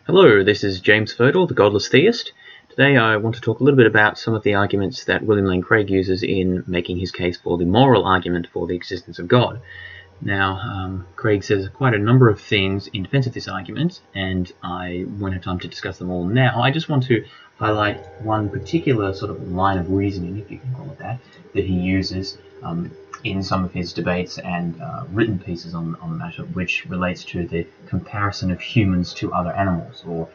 Hello, this is James Fodel, the Godless Theist. Today I want to talk a little bit about some of the arguments that William Lane Craig uses in making his case for the moral argument for the existence of God. Now, Craig says quite a number of things in defense of this argument, and I won't have time to discuss them all now. I just want to highlight one particular sort of line of reasoning, if you can call it that he uses in some of his debates and written pieces on the matter, which relates to the comparison of humans to other animals, or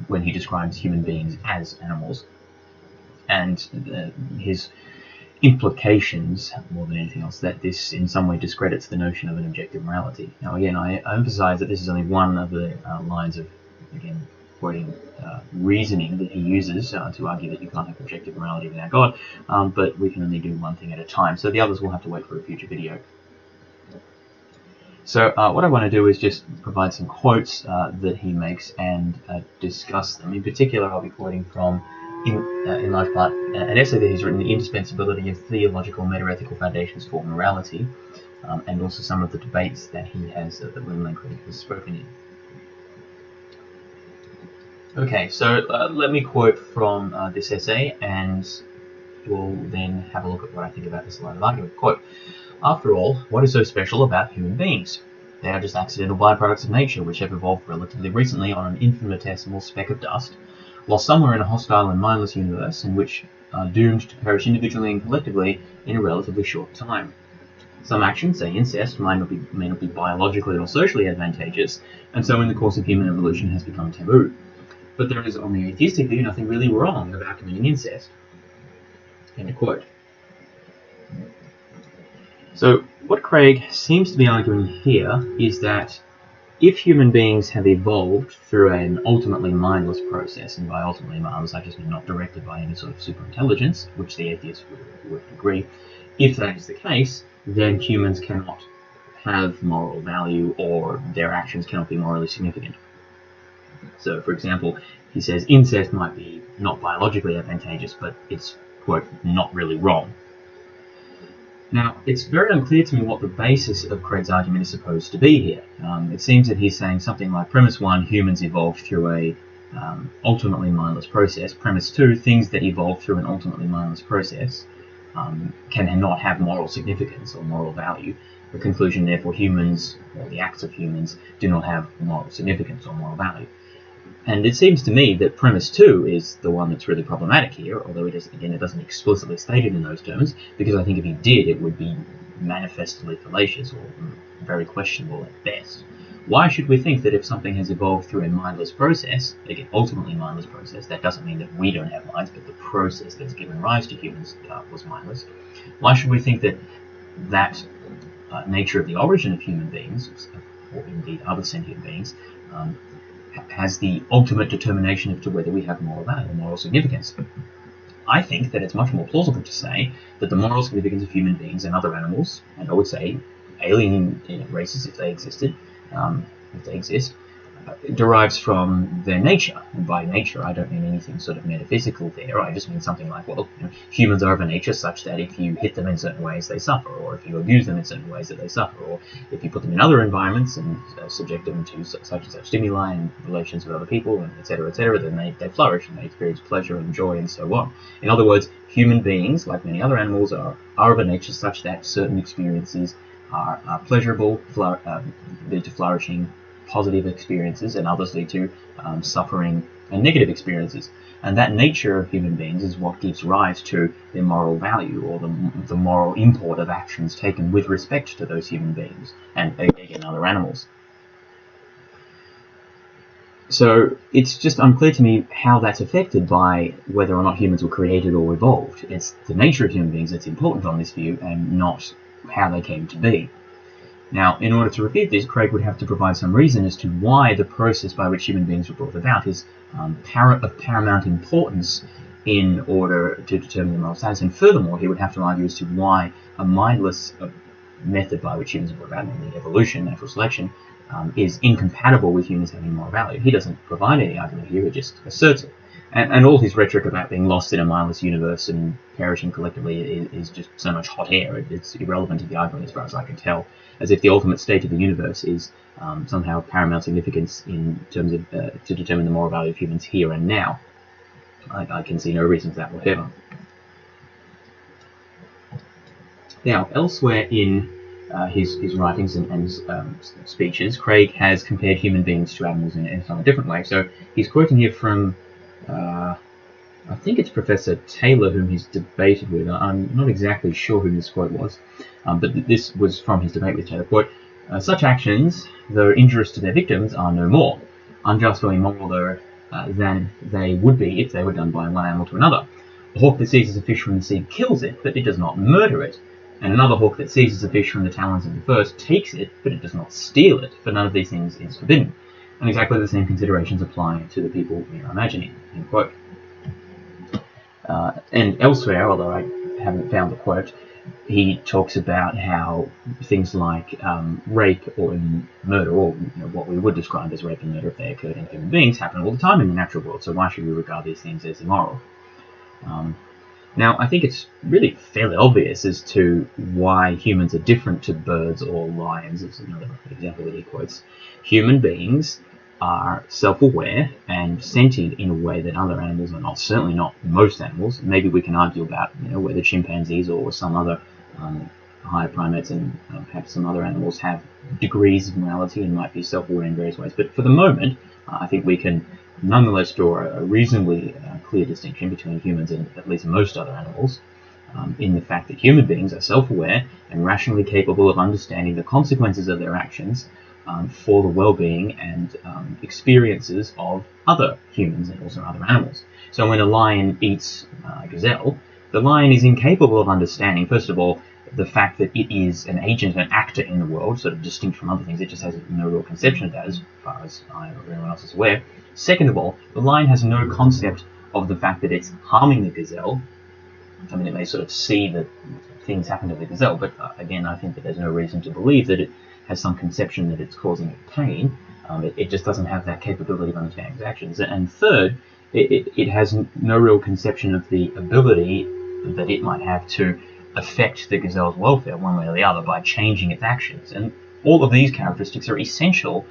when he describes human beings as animals, and his implications, more than anything else, that this in some way discredits the notion of an objective morality. Now, again, I emphasize that this is only one of the lines of, again, quoting reasoning that he uses to argue that you can't have objective morality without God, but we can only do one thing at a time, so the others will have to wait for a future video. So what I want to do is just provide some quotes that he makes and discuss them. In particular, I'll be quoting from, in large part, an essay that he's written, The Indispensability of Theological Meta-Ethical Foundations for Morality, and also some of the debates that he has, that William Lane Craig has spoken in. Okay, so let me quote from this essay, and we'll then have a look at what I think about this line of argument. Quote, "After all, what is so special about human beings? They are just accidental byproducts of nature which have evolved relatively recently on an infinitesimal speck of dust, while somewhere in a hostile and mindless universe in which are doomed to perish individually and collectively in a relatively short time. Some actions, say incest, may not be biologically or socially advantageous, and so in the course of human evolution has become taboo. But there is, on the atheistic view, nothing really wrong about committing incest." End of quote. So what Craig seems to be arguing here is that if human beings have evolved through an ultimately mindless process, and by ultimately mindless I just mean not directed by any sort of superintelligence, which the atheists would agree, if that is the case, then humans cannot have moral value, or their actions cannot be morally significant. So, for example, he says incest might be not biologically advantageous, but it's, quote, not really wrong. Now, it's very unclear to me what the basis of Craig's argument is supposed to be here. It seems that he's saying something like, premise 1, humans evolved through a ultimately mindless process. Premise 2, things that evolve through an ultimately mindless process cannot have moral significance or moral value. The conclusion, therefore, humans, or the acts of humans, do not have moral significance or moral value. And it seems to me that premise 2 is the one that's really problematic here, although it doesn't explicitly state it in those terms, because I think if he did, it would be manifestly fallacious or very questionable at best. Why should we think that if something has evolved through a mindless process, again, ultimately mindless process, that doesn't mean that we don't have minds, but the process that's given rise to humans was mindless, why should we think that that nature of the origin of human beings, or indeed other sentient beings, has the ultimate determination as to whether we have moral value or moral significance? I think that it's much more plausible to say that the moral significance of human beings and other animals, and I would say alien races if they existed, if they exist, derives from their nature. And by nature, I don't mean anything sort of metaphysical there. I just mean something like, well, humans are of a nature such that if you hit them in certain ways, they suffer, or if you abuse them in certain ways, that they suffer, or if you put them in other environments and subject them to such and such stimuli and relations with other people, and etc., then they flourish and they experience pleasure and joy and so on. In other words, human beings, like many other animals, are of a nature such that certain experiences are pleasurable, lead to flourishing, positive experiences, and others lead to suffering and negative experiences. And that nature of human beings is what gives rise to their moral value, or the moral import of actions taken with respect to those human beings and, again, other animals. So it's just unclear to me how that's affected by whether or not humans were created or evolved. It's the nature of human beings that's important on this view, and not how they came to be. Now, in order to refute this, Craig would have to provide some reason as to why the process by which human beings were brought about is of paramount importance in order to determine the moral status. And furthermore, he would have to argue as to why a mindless method by which humans were brought about, namely evolution, natural selection, is incompatible with humans having moral value. He doesn't provide any argument here, he just asserts it. And all his rhetoric about being lost in a mindless universe and perishing collectively is just so much hot air. It's irrelevant to the argument as far as I can tell, as if the ultimate state of the universe is somehow of paramount significance in terms of to determine the moral value of humans here and now. I can see no reason for that whatever. Now, elsewhere in his writings and speeches, Craig has compared human beings to animals in a different way. So he's quoting here from, I think it's Professor Taylor, whom he's debated with. I'm not exactly sure who this quote was, but this was from his debate with Taylor. Quote, such actions, though injurious to their victims, are no more unjust or immoral than they would be if they were done by one animal to another. A hawk that seizes a fish from the sea kills it, but it does not murder it. And another hawk that seizes a fish from the talons of the first takes it, but it does not steal it, for none of these things is forbidden. And exactly the same considerations apply to the people we are imagining. End quote. And elsewhere, although I haven't found the quote, he talks about how things like rape or murder, or what we would describe as rape and murder if they occurred in human beings, happen all the time in the natural world. So why should we regard these things as immoral? Now, I think it's really fairly obvious as to why humans are different to birds or lions. It's another example that he quotes. Human beings are self-aware and sentient in a way that other animals are not. Certainly not most animals. Maybe we can argue about whether chimpanzees or some other higher primates and perhaps some other animals have degrees of morality and might be self-aware in various ways. But for the moment, I think we can nonetheless draw a reasonably clear distinction between humans and at least most other animals in the fact that human beings are self-aware and rationally capable of understanding the consequences of their actions for the well-being and experiences of other humans and also other animals. So when a lion eats a gazelle, the lion is incapable of understanding, first of all, the fact that it is an agent, an actor in the world, sort of distinct from other things. It just has no real conception of that as far as I or anyone else is aware. Second of all, the lion has no concept of the fact that it's harming the gazelle. I mean, it may sort of see that things happen to the gazelle, but again, I think that there's no reason to believe that it has some conception that it's causing it pain. It just doesn't have that capability of understanding its actions. And third, it has no real conception of the ability that it might have to affect the gazelle's welfare one way or the other by changing its actions. And all of these characteristics are essential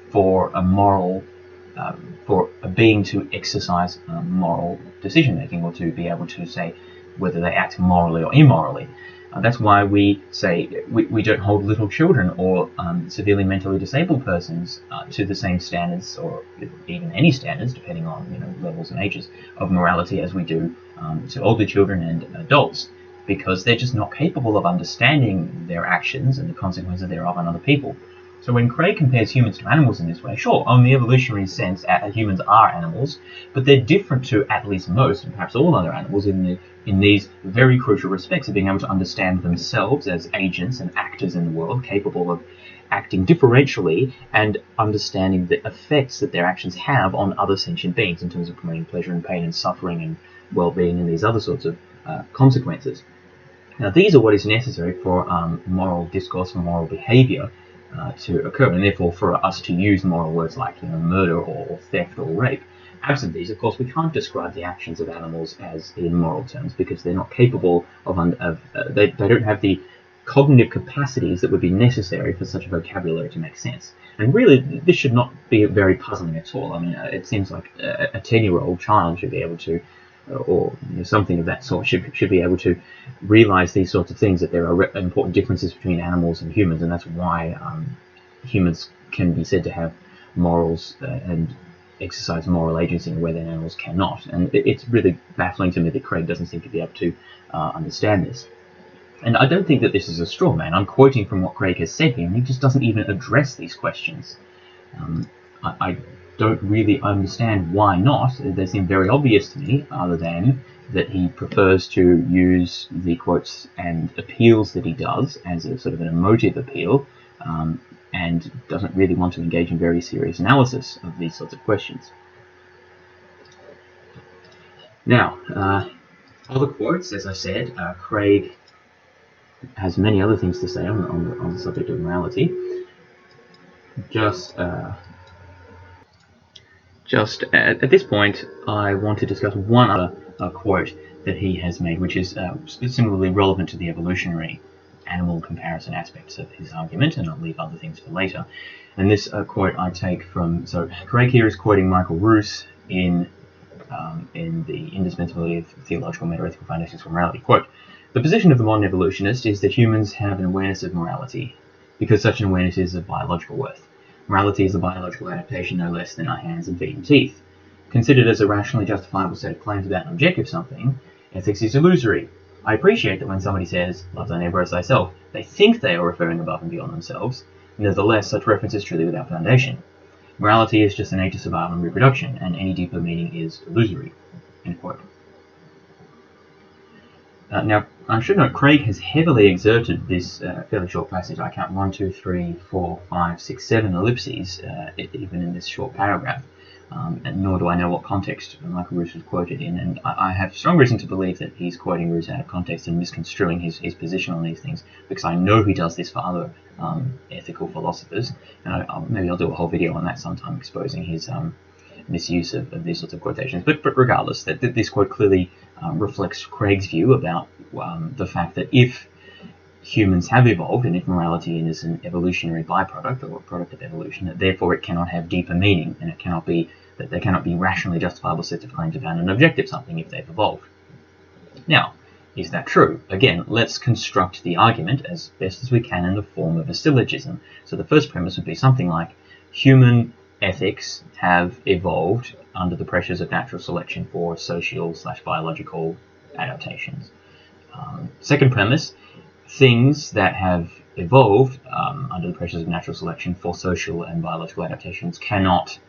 for a moral, for a being to exercise moral decision making, or to be able to say whether they act morally or immorally. That's why we say we don't hold little children or severely mentally disabled persons to the same standards, or even any standards, depending on levels and ages of morality, as we do to older children and adults, because they're just not capable of understanding their actions and the consequences thereof on other people. So when Craig compares humans to animals in this way, sure, on the evolutionary sense, humans are animals, but they're different to at least most, and perhaps all other animals, in these very crucial respects of being able to understand themselves as agents and actors in the world, capable of acting differentially and understanding the effects that their actions have on other sentient beings in terms of promoting pleasure and pain and suffering and well-being and these other sorts of consequences. Now, these are what is necessary for moral discourse and moral behavior to occur, and therefore for us to use moral words like murder or theft or rape. Absent these, of course, we can't describe the actions of animals as in moral terms, because they're not capable they don't have the cognitive capacities that would be necessary for such a vocabulary to make sense. And really, this should not be very puzzling at all. I mean, it seems like a 10-year-old child should be able to, or something of that sort, should be able to realize these sorts of things, that there are important differences between animals and humans, and that's why humans can be said to have morals and exercise moral agency in a way that animals cannot. And it's really baffling to me that Craig doesn't seem to be able to understand this. And I don't think that this is a straw man. I'm quoting from what Craig has said here, and he just doesn't even address these questions. I don't really understand why not. They seem very obvious to me, other than that he prefers to use the quotes and appeals that he does as a sort of an emotive appeal, and doesn't really want to engage in very serious analysis of these sorts of questions. Now, other quotes, as I said, Craig has many other things to say on the subject of morality. Just Just at this point, I want to discuss one other quote that he has made, which is similarly relevant to the evolutionary animal comparison aspects of his argument, and I'll leave other things for later. And this quote I take from, so Craig here is quoting Michael Roos in the Indispensability of Theological Metaethical Foundations for Morality. Quote, "The position of the modern evolutionist is that humans have an awareness of morality, because such an awareness is of biological worth. Morality is a biological adaptation no less than our hands and feet and teeth. Considered as a rationally justifiable set of claims about an objective something, ethics is illusory. I appreciate that when somebody says, 'Love thy neighbour as thyself,' they think they are referring above and beyond themselves. Nevertheless, such reference is truly without foundation. Morality is just innate to survival and reproduction, and any deeper meaning is illusory." End quote. Now, I should note, Craig has heavily exerted this fairly short passage. I count 1, 2, 3, 4, 5, 6, 7 ellipses, even in this short paragraph. And nor do I know what context Michael Roos was quoted in, and I have strong reason to believe that he's quoting Roos out of context and misconstruing his position on these things, because I know he does this for other ethical philosophers, and maybe I'll do a whole video on that sometime, exposing his misuse of these sorts of quotations. But regardless, that this quote clearly reflects Craig's view about the fact that if humans have evolved, and if morality is an evolutionary byproduct or a product of evolution, that therefore it cannot have deeper meaning, and that there cannot be rationally justifiable sets of claims about an objective something if they've evolved. Now, is that true? Again, let's construct the argument as best as we can in the form of a syllogism. So the first premise would be something like, human ethics have evolved under the pressures of natural selection for social/biological adaptations. Second premise, things that have evolved under the pressures of natural selection for social and biological adaptations cannot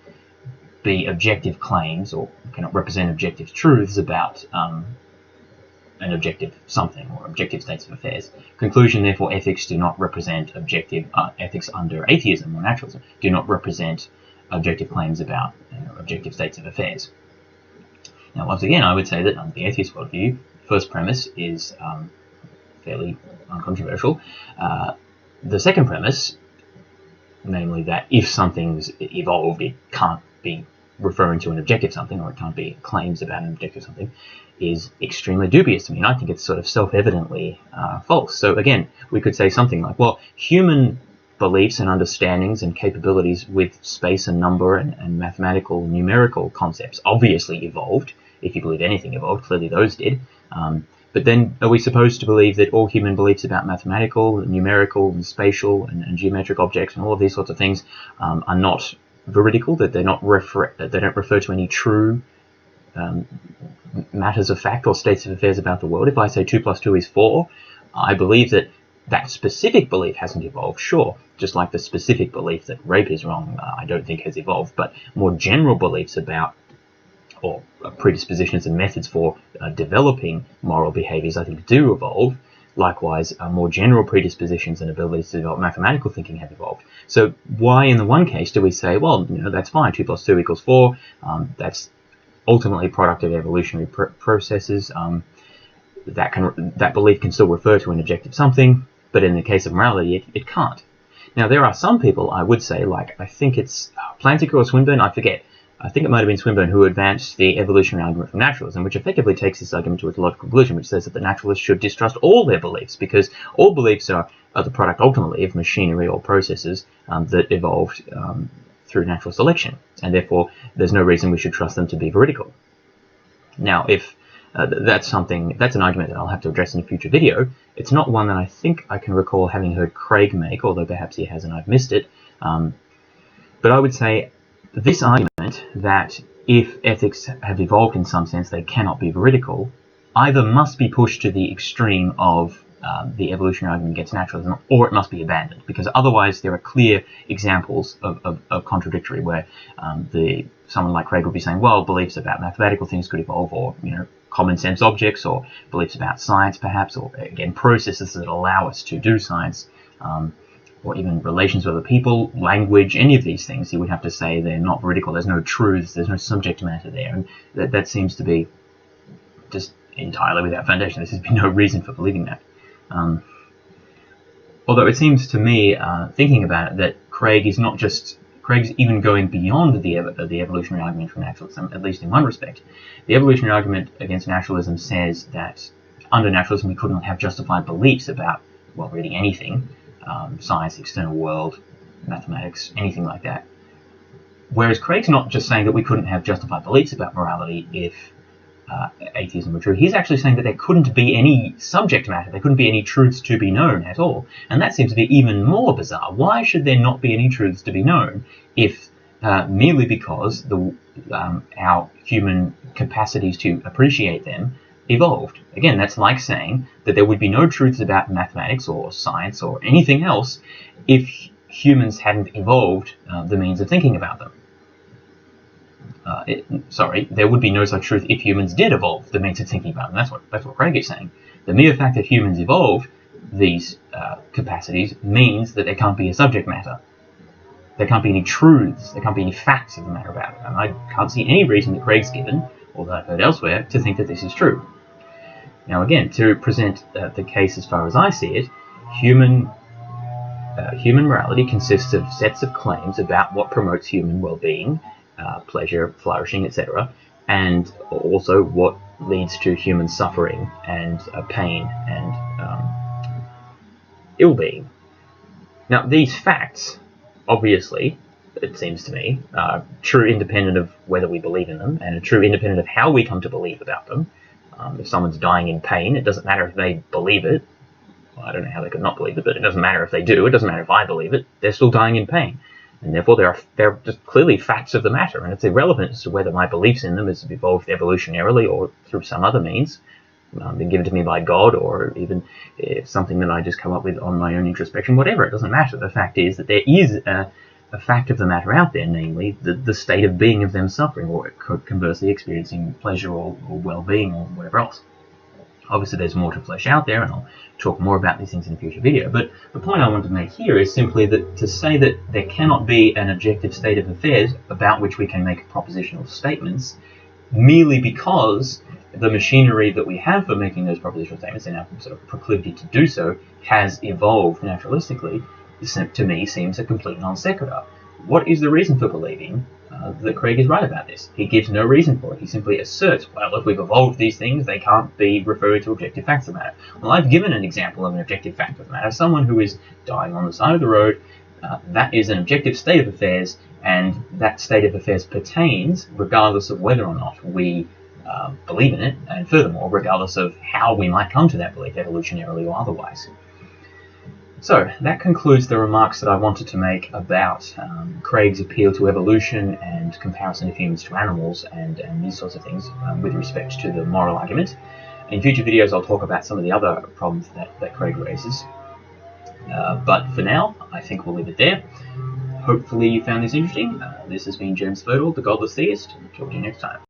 be objective claims or cannot represent objective truths about an objective something or objective states of affairs. Conclusion, therefore, ethics do not represent objective ethics under atheism or naturalism do not represent objective claims about objective states of affairs. Now, once again, I would say that under the atheist worldview, first premise is fairly uncontroversial. The second premise, namely that if something's evolved, it can't be referring to an objective something, or it can't be claims about an objective something, is extremely dubious to me, and I think it's sort of self-evidently false. So again, we could say something like, well, human beliefs and understandings and capabilities with space and number and mathematical numerical concepts obviously evolved. If you believe anything evolved, clearly those did. But then are we supposed to believe that all human beliefs about mathematical, numerical, and spatial and geometric objects and all of these sorts of things are not veridical, that they don't refer to any true matters of fact or states of affairs about the world? If I say 2 + 2 is 4, I believe that that specific belief hasn't evolved, sure, just like the specific belief that rape is wrong, I don't think has evolved, but more general beliefs about, or predispositions and methods for developing moral behaviors, I think do evolve. Likewise, more general predispositions and abilities to develop mathematical thinking have evolved. So why in the one case do we say, well, that's fine, 2 + 2 = 4, that's ultimately a product of evolutionary processes, that belief can still refer to an objective something, but in the case of morality, it can't. Now, there are some people, I would say, like, I think it's Plantinga or Swinburne, I forget. I think it might have been Swinburne who advanced the evolutionary argument from naturalism, which effectively takes this argument to its logical conclusion, which says that the naturalists should distrust all their beliefs, because all beliefs are the product, ultimately, of machinery or processes that evolved through natural selection, and therefore there's no reason we should trust them to be veridical. Now, if that's an argument that I'll have to address in a future video. It's not one that I think I can recall having heard Craig make, although perhaps he has and I've missed it. But I would say this argument that if ethics have evolved in some sense, they cannot be veridical, either must be pushed to the extreme of the evolutionary argument against naturalism, or it must be abandoned, because otherwise there are clear examples of contradictory, where someone like Craig would be saying, well, beliefs about mathematical things could evolve, or common sense objects, or beliefs about science perhaps, or again processes that allow us to do science, or even relations with other people, language, any of these things. You would have to say they're not veridical, there's no truths, there's no subject matter there, and that seems to be just entirely without foundation. There's been no reason for believing that. Although it seems to me, thinking about it, that Craig is not just Craig's even going beyond the evolutionary argument from naturalism, at least in one respect. The evolutionary argument against naturalism says that under naturalism we couldn't have justified beliefs about, well, really anything, science, external world, mathematics, anything like that. Whereas Craig's not just saying that we couldn't have justified beliefs about morality if atheism were true. He's actually saying that there couldn't be any subject matter, there couldn't be any truths to be known at all. And that seems to be even more bizarre. Why should there not be any truths to be known if merely because our human capacities to appreciate them evolved? Again, that's like saying that there would be no truths about mathematics or science or anything else if humans hadn't evolved the means of thinking about them. There would be no such truth if humans did evolve the means of thinking about them. That's what Craig is saying. The mere fact that humans evolved these capacities means that there can't be a subject matter. There can't be any truths. There can't be any facts of the matter about it. And I can't see any reason that Craig's given, or that I've heard elsewhere, to think that this is true. Now again, to present the case as far as I see it, human morality consists of sets of claims about what promotes human well-being, pleasure, flourishing, etc., and also what leads to human suffering and pain and ill-being. Now, these facts, obviously, it seems to me, are true independent of whether we believe in them, and are true independent of how we come to believe about them. If someone's dying in pain, it doesn't matter if they believe it. Well, I don't know how they could not believe it, but it doesn't matter if they do. It doesn't matter if I believe it. They're still dying in pain. And therefore, they're just clearly facts of the matter, and it's irrelevant as to whether my beliefs in them has evolved evolutionarily or through some other means, been given to me by God, or even something that I just come up with on my own introspection, whatever. It doesn't matter. The fact is that there is a fact of the matter out there, namely the state of being of them suffering, or conversely experiencing pleasure or well-being or whatever else. Obviously, there's more to flesh out there, and I'll talk more about these things in a future video. But the point I want to make here is simply that to say that there cannot be an objective state of affairs about which we can make propositional statements merely because the machinery that we have for making those propositional statements and our sort of proclivity to do so has evolved naturalistically, to me seems a complete non sequitur. What is the reason for believing that Craig is right about this? He gives no reason for it. He simply asserts, well, if we've evolved these things, they can't be referred to objective facts of the matter. Well, I've given an example of an objective fact of the matter. Someone who is dying on the side of the road, that is an objective state of affairs, and that state of affairs pertains regardless of whether or not we believe in it, and furthermore, regardless of how we might come to that belief, evolutionarily or otherwise. So, that concludes the remarks that I wanted to make about Craig's appeal to evolution and comparison of humans to animals and these sorts of things with respect to the moral argument. In future videos I'll talk about some of the other problems that Craig raises. But for now, I think we'll leave it there. Hopefully you found this interesting. This has been James Fodel, the Godless Theist. Talk to you next time.